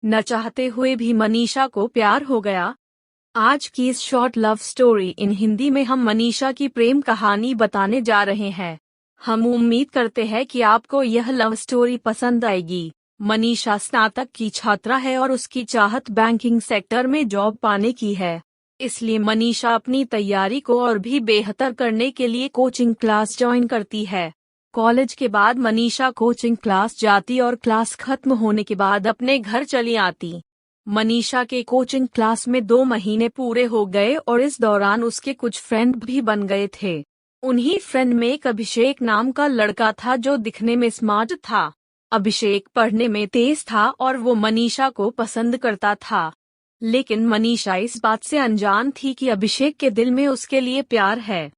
न चाहते हुए भी मनीषा को प्यार हो गया। आज की इस short love story in Hindi में हम मनीषा की प्रेम कहानी बताने जा रहे हैं। हम उम्मीद करते हैं कि आपको यह लव स्टोरी पसंद आएगी। मनीषा स्नातक की छात्रा है और उसकी चाहत बैंकिंग सेक्टर में जॉब पाने की है। इसलिए मनीषा अपनी तैयारी को और भी बेहतर करने के लिए कोचिंग क्लास ज्वाइन करती है। कॉलेज के बाद मनीषा कोचिंग क्लास जाती और क्लास खत्म होने के बाद अपने घर चली आती। मनीषा के कोचिंग क्लास में 2 महीने पूरे हो गए और इस दौरान उसके कुछ फ्रेंड भी बन गए थे। उन्हीं फ्रेंड में एक अभिषेक नाम का लड़का था जो दिखने में स्मार्ट था। अभिषेक पढ़ने में तेज था और वो मनीषा को पसंद करता था। लेकिन मनीषा इस बात से अनजान थी कि अभिषेक के दिल में उसके लिए प्यार है।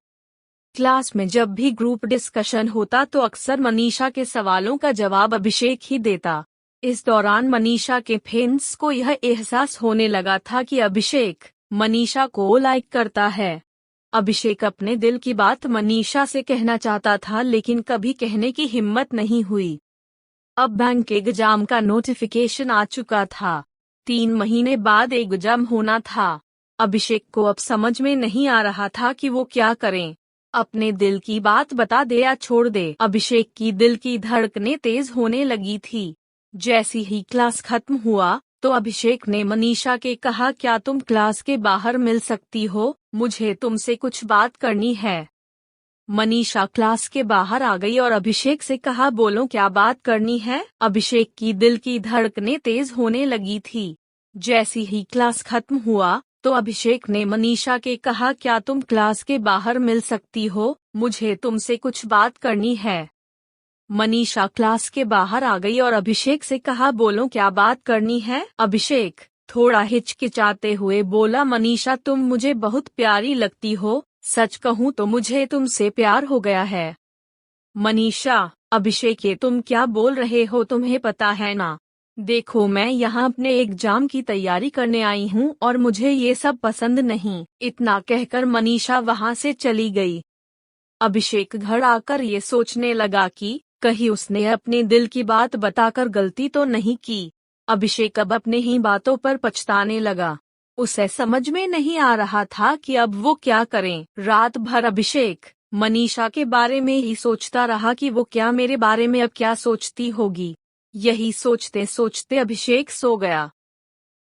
क्लास में जब भी ग्रुप डिस्कशन होता तो अक्सर मनीषा के सवालों का जवाब अभिषेक ही देता। इस दौरान मनीषा के फ्रेंड्स को यह एहसास होने लगा था कि अभिषेक मनीषा को लाइक करता है। अभिषेक अपने दिल की बात मनीषा से कहना चाहता था लेकिन कभी कहने की हिम्मत नहीं हुई। अब बैंक एग्जाम का नोटिफिकेशन आ चुका था। 3 महीने बाद एग्जाम होना था। अभिषेक को अब समझ में नहीं आ रहा था कि वो क्या करें। अपने दिल की बात बता दे या छोड़ दे। अभिषेक की दिल की धड़कनें तेज होने लगी थी। जैसी ही क्लास खत्म हुआ तो अभिषेक ने मनीषा के कहा, क्या तुम क्लास के बाहर मिल सकती हो, मुझे तुमसे कुछ बात करनी है। मनीषा क्लास के बाहर आ गई और अभिषेक से कहा, बोलो क्या बात करनी है। अभिषेक की दिल की धड़कनें तेज होने लगी थी। जैसी ही क्लास खत्म हुआ तो अभिषेक ने मनीषा के कहा, क्या तुम क्लास के बाहर मिल सकती हो, मुझे तुमसे कुछ बात करनी है। मनीषा क्लास के बाहर आ गई और अभिषेक से कहा, बोलो क्या बात करनी है। अभिषेक थोड़ा हिचकिचाते हुए बोला, मनीषा तुम मुझे बहुत प्यारी लगती हो, सच कहूँ तो मुझे तुमसे प्यार हो गया है। मनीषा, अभिषेक ये तुम क्या बोल रहे हो, तुम्हें पता है ना, देखो मैं यहाँ अपने एग्जाम की तैयारी करने आई हूँ और मुझे ये सब पसंद नहीं। इतना कहकर मनीषा वहाँ से चली गई। अभिषेक घर आकर ये सोचने लगा कि कहीं उसने अपने दिल की बात बताकर गलती तो नहीं की। अभिषेक अब अपने ही बातों पर पछताने लगा। उसे समझ में नहीं आ रहा था कि अब वो क्या करें। रात भर अभिषेक मनीषा के बारे में ही सोचता रहा कि वो क्या मेरे बारे में अब क्या सोचती होगी। यही सोचते सोचते अभिषेक सो गया।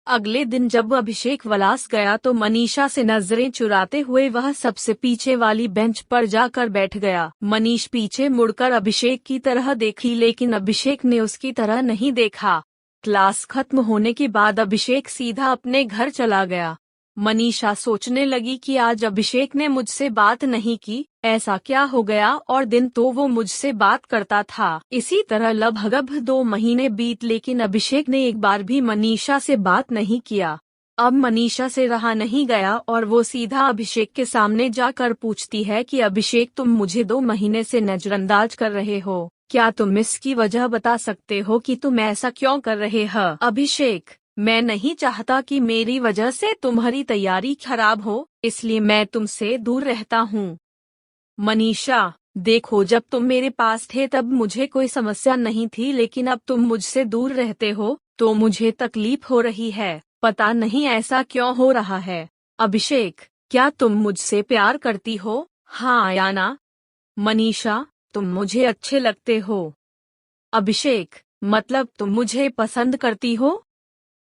अगले दिन जब अभिषेक क्लास गया तो मनीषा से नजरें चुराते हुए वह सबसे पीछे वाली बेंच पर जाकर बैठ गया। मनीष पीछे मुड़कर अभिषेक की तरह देखी लेकिन अभिषेक ने उसकी तरह नहीं देखा। क्लास खत्म होने के बाद अभिषेक सीधा अपने घर चला गया। मनीषा सोचने लगी कि आज अभिषेक ने मुझसे बात नहीं की, ऐसा क्या हो गया, और दिन तो वो मुझसे बात करता था। इसी तरह लगभग 2 महीने बीत लेकिन अभिषेक ने एक बार भी मनीषा से बात नहीं किया। अब मनीषा से रहा नहीं गया और वो सीधा अभिषेक के सामने जाकर पूछती है कि अभिषेक तुम मुझे 2 महीने से नजरअंदाज कर रहे हो, क्या तुम इसकी वजह बता सकते हो कि तुम ऐसा क्यों कर रहे हो। अभिषेक, मैं नहीं चाहता कि मेरी वजह से तुम्हारी तैयारी खराब हो, इसलिए मैं तुमसे दूर रहता हूँ। मनीषा, देखो जब तुम मेरे पास थे तब मुझे कोई समस्या नहीं थी लेकिन अब तुम मुझसे दूर रहते हो तो मुझे तकलीफ हो रही है, पता नहीं ऐसा क्यों हो रहा है। अभिषेक, क्या तुम मुझसे प्यार करती हो, हाँ या ना। मनीषा, तुम मुझे अच्छे लगते हो। अभिषेक, मतलब तुम मुझे पसंद करती हो।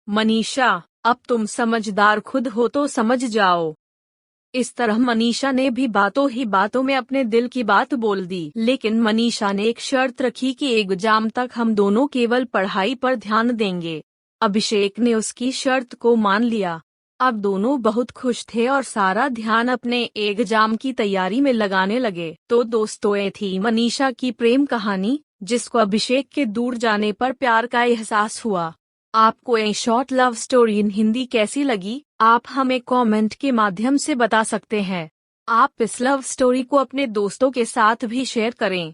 मनीषा, अब तुम समझदार खुद हो तो समझ जाओ। इस तरह मनीषा ने भी बातों ही बातों में अपने दिल की बात बोल दी। लेकिन मनीषा ने एक शर्त रखी कि एग्जाम तक हम दोनों केवल पढ़ाई पर ध्यान देंगे। अभिषेक ने उसकी शर्त को मान लिया। अब दोनों बहुत खुश थे और सारा ध्यान अपने एग्जाम की तैयारी में लगाने लगे। तो दोस्तों, ये थी मनीषा की प्रेम कहानी जिसको अभिषेक के दूर जाने पर प्यार का एहसास हुआ। आपको ये short love story in Hindi कैसी लगी, आप हमें कमेंट के माध्यम से बता सकते हैं। आप इस लव स्टोरी को अपने दोस्तों के साथ भी शेयर करें।